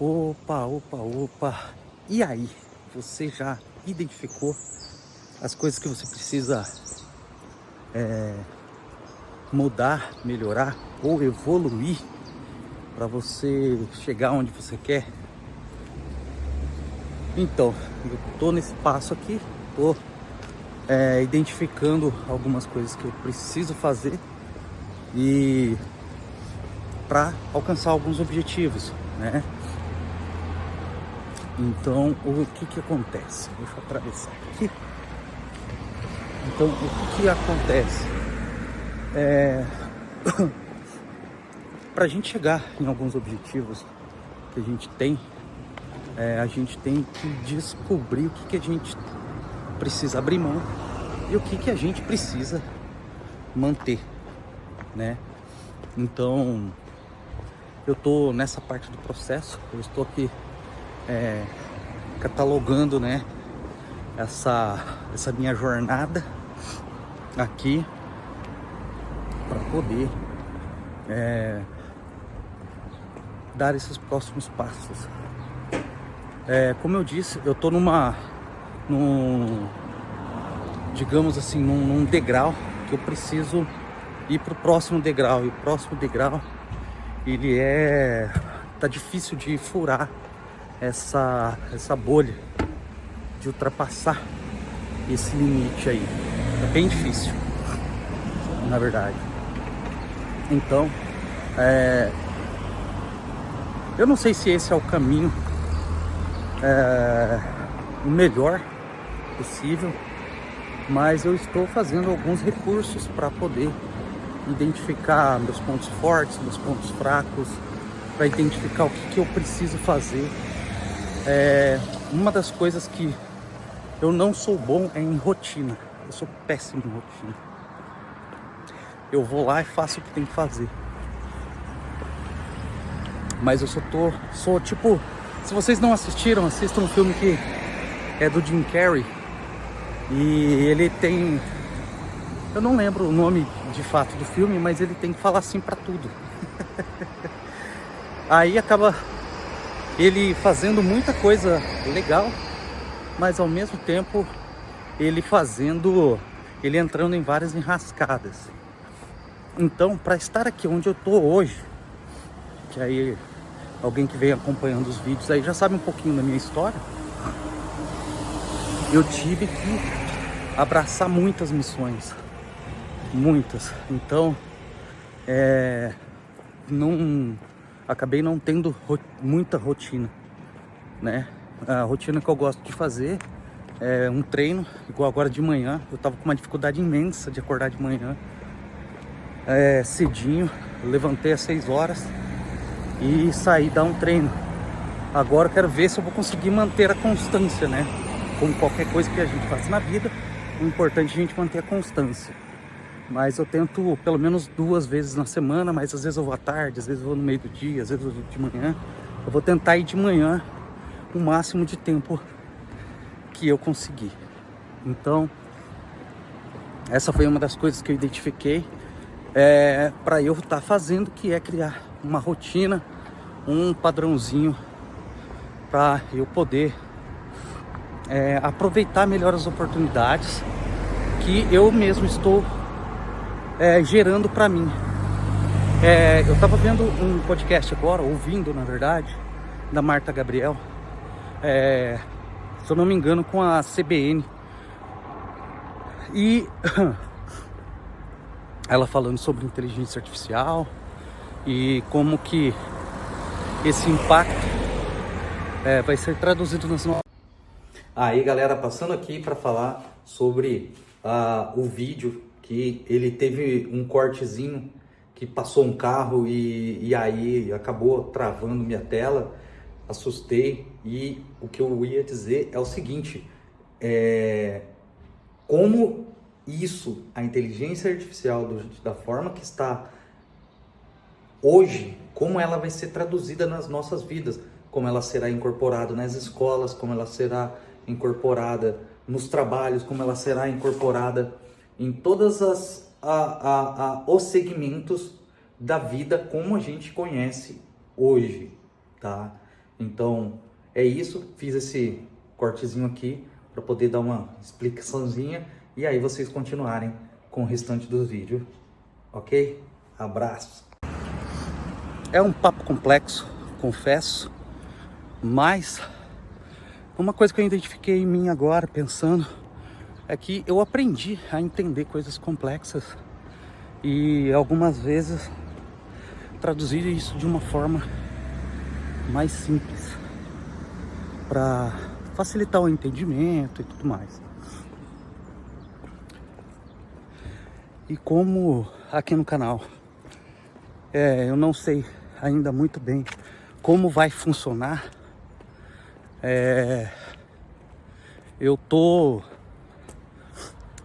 Opa, opa, opa. E aí? Você já identificou as coisas que você precisa mudar, melhorar ou evoluir para você chegar onde você quer? Então, eu tô nesse passo aqui, tô identificando algumas coisas que eu preciso fazer e para alcançar alguns objetivos, né? Então, o que acontece? Deixa eu atravessar aqui. Então, o que acontece? Para a gente chegar em alguns objetivos que a gente tem, a gente tem que descobrir o que a gente precisa abrir mão e o que a gente precisa manter, né? Então, eu tô nessa parte do processo, eu estou aqui catalogando, né, essa minha jornada aqui para poder dar esses próximos passos. Como eu disse, eu tô digamos assim, num degrau que eu preciso ir pro próximo degrau, e o próximo degrau ele tá difícil de furar essa bolha, de ultrapassar esse limite aí. É bem difícil, na verdade. Então, eu não sei se esse é o caminho o melhor possível, mas eu estou fazendo alguns recursos para poder identificar meus pontos fortes, meus pontos fracos, para identificar o que eu preciso fazer. Uma das coisas que eu não sou bom é em rotina. Eu sou péssimo em rotina. Eu vou lá e faço o que tem que fazer. Mas eu sou tipo... Se vocês não assistiram, assistam um filme que é do Jim Carrey. E ele tem... Eu não lembro o nome de fato do filme, mas ele tem que falar assim pra tudo. Aí acaba ele fazendo muita coisa legal, mas ao mesmo tempo ele entrando em várias enrascadas. Então, para estar aqui onde eu tô hoje, que aí alguém que vem acompanhando os vídeos aí já sabe um pouquinho da minha história, eu tive que abraçar muitas missões, muitas. Então, acabei não tendo muita rotina, né? A rotina que eu gosto de fazer é um treino, igual agora de manhã. Eu tava com uma dificuldade imensa de acordar de manhã cedinho. Eu levantei às 6 horas e saí dar um treino. Agora eu quero ver se eu vou conseguir manter a constância, né? Como qualquer coisa que a gente faz na vida, o importante é a gente manter a constância. Mas eu tento pelo menos 2 vezes na semana, mas às vezes eu vou à tarde, às vezes eu vou no meio do dia, às vezes eu vou de manhã. Eu vou tentar ir de manhã o máximo de tempo que eu conseguir. Então, essa foi uma das coisas que eu identifiquei para eu estar fazendo, que é criar uma rotina, um padrãozinho para eu poder aproveitar melhor as oportunidades que eu mesmo estou gerando para mim. Eu estava vendo um podcast agora, ouvindo na verdade, da Marta Gabriel, se eu não me engano com a CBN, e ela falando sobre inteligência artificial e como que esse impacto vai ser traduzido nas nossas... Aí galera, passando aqui para falar sobre o vídeo que ele teve um cortezinho que passou um carro e aí acabou travando minha tela, assustei. E o que eu ia dizer é o seguinte, como isso, a inteligência artificial da forma que está hoje, como ela vai ser traduzida nas nossas vidas, como ela será incorporada nas escolas, como ela será incorporada nos trabalhos, como ela será incorporada em todas os segmentos da vida como a gente conhece hoje, tá? Então é isso, fiz esse cortezinho aqui para poder dar uma explicaçãozinha e aí vocês continuarem com o restante do vídeo, ok? Abraço! É um papo complexo, confesso, mas uma coisa que eu identifiquei em mim agora, pensando, é que eu aprendi a entender coisas complexas e algumas vezes traduzir isso de uma forma mais simples para facilitar o entendimento e tudo mais. E como aqui no canal eu não sei ainda muito bem como vai funcionar, eu tô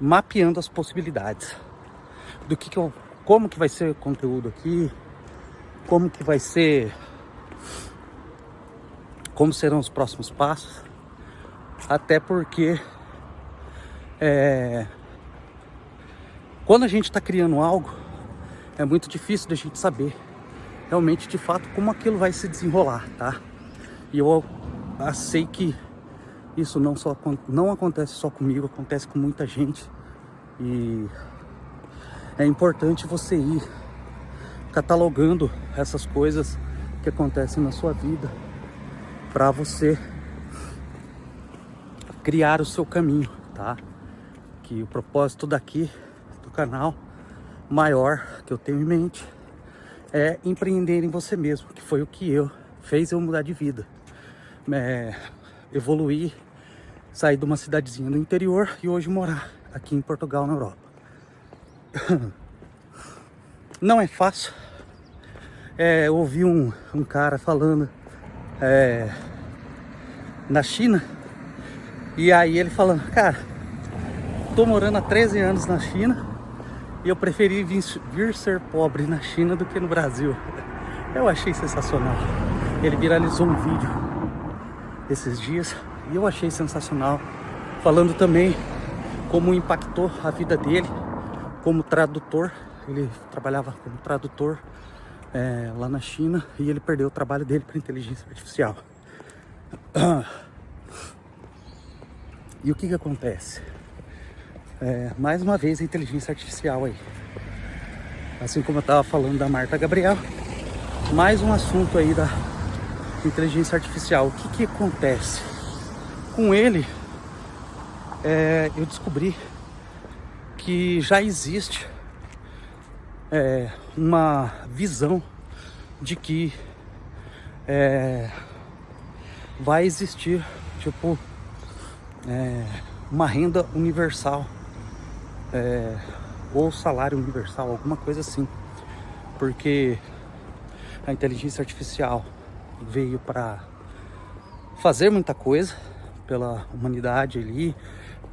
mapeando as possibilidades do como que vai ser o conteúdo aqui, como que vai ser, como serão os próximos passos, até porque quando a gente está criando algo, é muito difícil da gente saber realmente, de fato, como aquilo vai se desenrolar, tá? E eu sei que isso não acontece só comigo, acontece com muita gente. E é importante você ir catalogando essas coisas que acontecem na sua vida para você criar o seu caminho, tá? Que o propósito daqui do canal maior que eu tenho em mente é empreender em você mesmo, que foi o que fez eu mudar de vida, evoluir, sair de uma cidadezinha do interior e hoje morar aqui em Portugal, na Europa. Não é fácil. Eu ouvi um cara falando na China, e aí ele falando, cara, tô morando há 13 anos na China e eu preferi vir ser pobre na China do que no Brasil. Eu achei sensacional. Ele viralizou um vídeo esses dias e eu achei sensacional, falando também como impactou a vida dele como tradutor. Ele trabalhava como tradutor lá na China e ele perdeu o trabalho dele para inteligência artificial. E o que acontece? Mais uma vez a inteligência artificial aí. Assim como eu estava falando da Marta Gabriel, mais um assunto aí da inteligência artificial. O que acontece? Com ele, eu descobri que já existe uma visão de que vai existir tipo uma renda universal, ou salário universal, alguma coisa assim, porque a inteligência artificial veio para fazer muita coisa pela humanidade ali,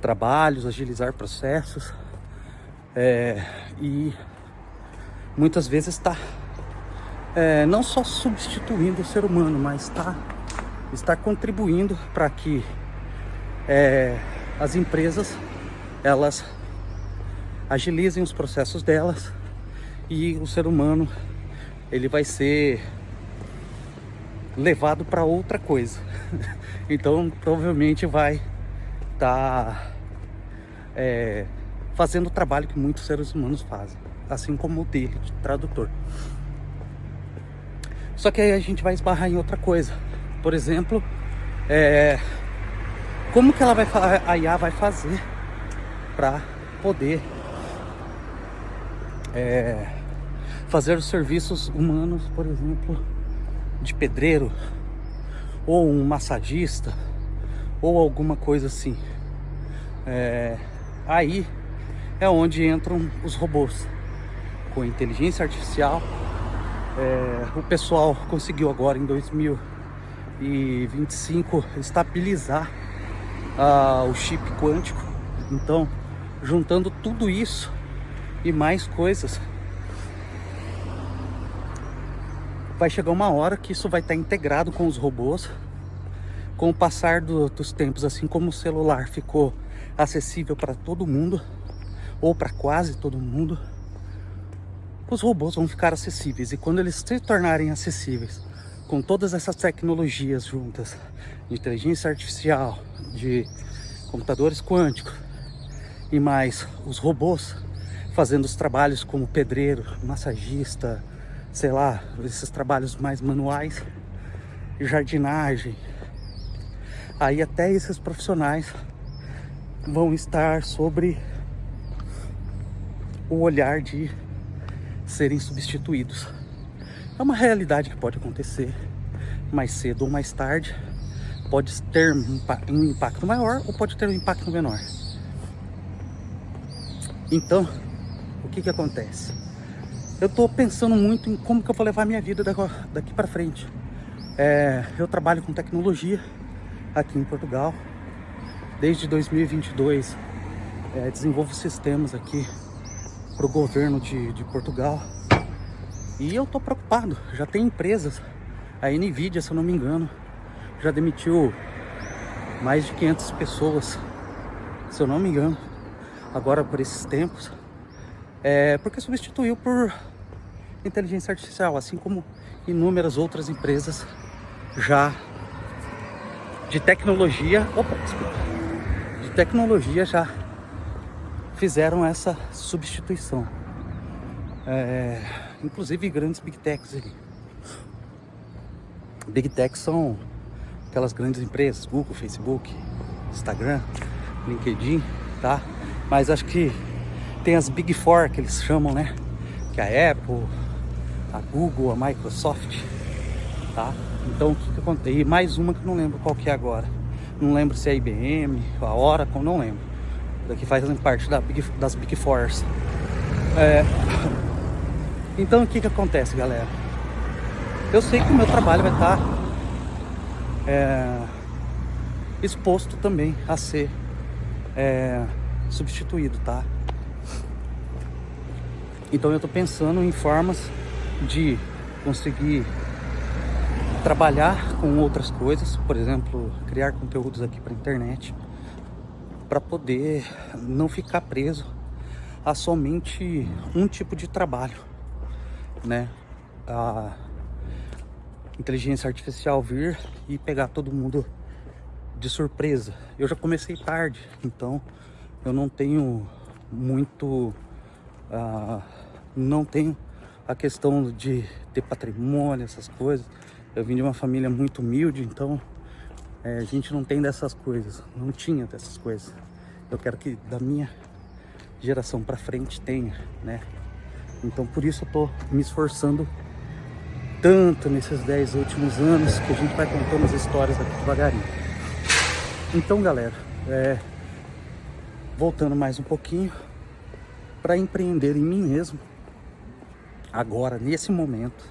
trabalhos, agilizar processos, e muitas vezes está não só substituindo o ser humano, mas está contribuindo para que as empresas elas agilizem os processos delas e o ser humano ele vai ser levado para outra coisa. Então provavelmente vai estar fazendo o trabalho que muitos seres humanos fazem, assim como o dele, de tradutor. Só que aí a gente vai esbarrar em outra coisa. Por exemplo, como que a IA vai fazer para poder fazer os serviços humanos, por exemplo, de pedreiro, ou um massagista, ou alguma coisa assim. Aí é onde entram os robôs com inteligência artificial. O pessoal conseguiu agora em 2025 estabilizar o chip quântico. Então, juntando tudo isso e mais coisas, vai chegar uma hora que isso vai estar integrado com os robôs. Com o passar dos tempos, assim como o celular ficou acessível para todo mundo, ou para quase todo mundo, os robôs vão ficar acessíveis. E quando eles se tornarem acessíveis com todas essas tecnologias juntas, de inteligência artificial, de computadores quânticos e mais os robôs fazendo os trabalhos como pedreiro, massagista, sei lá, esses trabalhos mais manuais, jardinagem, aí até esses profissionais vão estar sobre o olhar de serem substituídos. É uma realidade que pode acontecer mais cedo ou mais tarde, pode ter um impacto maior ou pode ter um impacto menor. Então, o que acontece? Eu tô pensando muito em como que eu vou levar a minha vida daqui para frente. Eu trabalho com tecnologia aqui em Portugal. Desde 2022, desenvolvo sistemas aqui para o governo de Portugal. E eu tô preocupado. Já tem empresas, a Nvidia, se eu não me engano, já demitiu mais de 500 pessoas, se eu não me engano, agora por esses tempos. Porque substituiu por inteligência artificial, assim como inúmeras outras empresas já de tecnologia, de tecnologia já fizeram essa substituição. Inclusive grandes Big Techs ali. Big Techs são aquelas grandes empresas, Google, Facebook, Instagram, LinkedIn, tá? Mas acho que tem as Big Four que eles chamam, né? Que é a Apple, a Google, a Microsoft, tá? Então o que acontece? E mais uma que eu não lembro qual que é agora. Não lembro se é a IBM, a Oracle, não lembro. Daqui fazem parte das Big Fours. Então o que acontece, galera? Eu sei que o meu trabalho vai estar exposto também a ser substituído, tá? Então eu tô pensando em formas de conseguir trabalhar com outras coisas, por exemplo, criar conteúdos aqui para internet, para poder não ficar preso a somente um tipo de trabalho, né? A inteligência artificial vir e pegar todo mundo de surpresa. Eu já comecei tarde, então eu não tenho muito não tenho a questão de ter patrimônio, essas coisas. Eu vim de uma família muito humilde, então a gente não tem dessas coisas, não tinha dessas coisas. Eu quero que da minha geração para frente tenha, né? Então por isso eu tô me esforçando tanto nesses 10 últimos anos, que a gente vai contando as histórias aqui devagarinho. Então, galera, voltando mais um pouquinho, para empreender em mim mesmo, agora, nesse momento,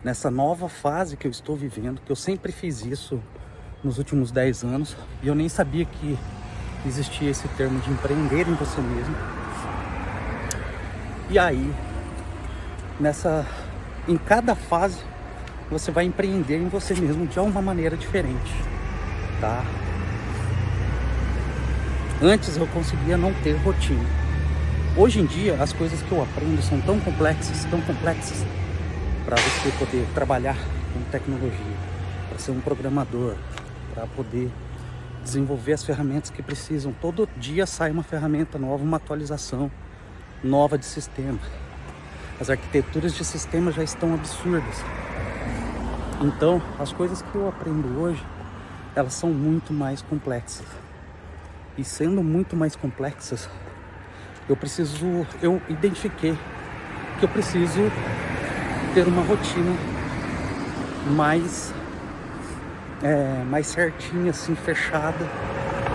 nessa nova fase que eu estou vivendo, que eu sempre fiz isso nos últimos 10 anos, e eu nem sabia que existia esse termo de empreender em você mesmo. E aí, em cada fase, você vai empreender em você mesmo de uma maneira diferente, tá? Antes eu conseguia não ter rotina. Hoje em dia, as coisas que eu aprendo são tão complexas, para você poder trabalhar com tecnologia, para ser um programador, para poder desenvolver as ferramentas que precisam. Todo dia sai uma ferramenta nova, uma atualização nova de sistema. As arquiteturas de sistema já estão absurdas. Então, as coisas que eu aprendo hoje, elas são muito mais complexas. E sendo muito mais complexas, eu identifiquei que eu preciso ter uma rotina mais certinha, assim, fechada.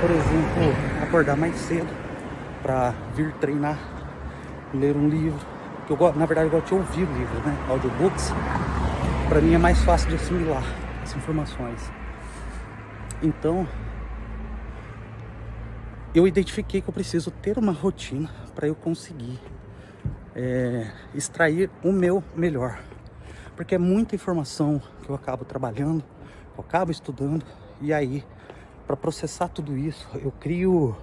Por exemplo, acordar mais cedo para vir treinar, ler um livro. Na verdade, eu gosto de ouvir livros, né? Audiobooks. Para mim é mais fácil de assimilar as informações. Então, eu identifiquei que eu preciso ter uma rotina para eu conseguir extrair o meu melhor. Porque é muita informação que eu acabo trabalhando, eu acabo estudando, e aí, para processar tudo isso, eu crio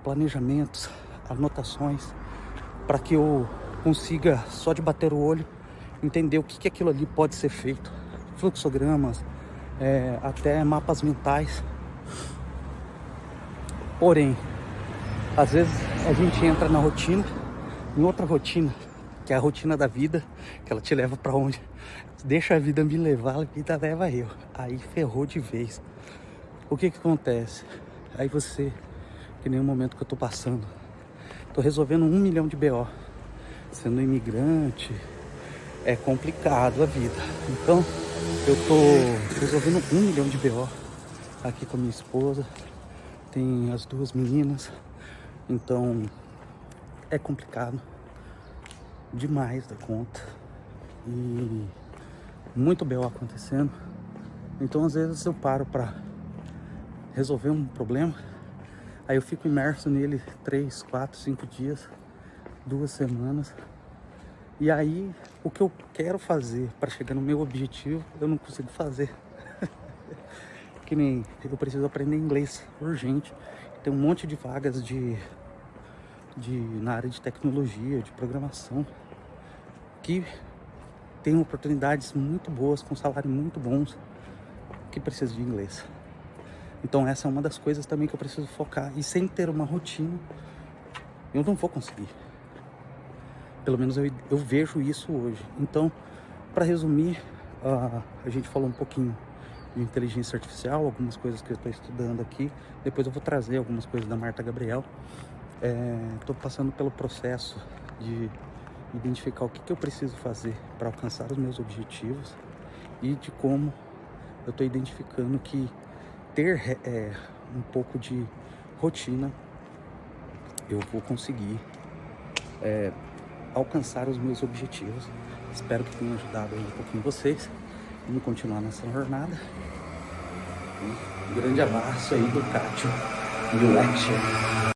planejamentos, anotações, para que eu consiga, só de bater o olho, entender o que aquilo ali pode ser feito, fluxogramas, até mapas mentais. Porém, às vezes a gente entra na rotina, em outra rotina, que é a rotina da vida, que ela te leva pra onde? Deixa a vida me levar, a vida leva eu. Aí ferrou de vez. O que acontece? Aí você, que nem o momento que eu tô passando, tô resolvendo 1 milhão de BO. Sendo imigrante, é complicado a vida. Então, eu tô resolvendo 1 milhão de BO aqui com a minha esposa. Tem as 2 meninas. Então, é complicado demais da conta. E muito BO acontecendo. Então, às vezes eu paro pra resolver um problema. Aí eu fico imerso nele 3, 4, 5 dias, 2 semanas. E aí, o que eu quero fazer para chegar no meu objetivo, eu não consigo fazer. Que nem eu preciso aprender inglês urgente. Tem um monte de vagas na área de tecnologia, de programação, que tem oportunidades muito boas, com salários muito bons, que precisam de inglês. Então essa é uma das coisas também que eu preciso focar. E sem ter uma rotina, eu não vou conseguir. Pelo menos eu vejo isso hoje. Então, para resumir, a gente falou um pouquinho de inteligência artificial, algumas coisas que eu estou estudando aqui. Depois eu vou trazer algumas coisas da Marta Gabriel. Estou passando pelo processo de identificar o que eu preciso fazer para alcançar os meus objetivos e de como eu estou identificando que ter um pouco de rotina, eu vou conseguir alcançar os meus objetivos. Espero que tenha ajudado aí um pouquinho vocês. Vamos continuar nessa jornada. Um grande abraço aí do Cátio e do Lecture.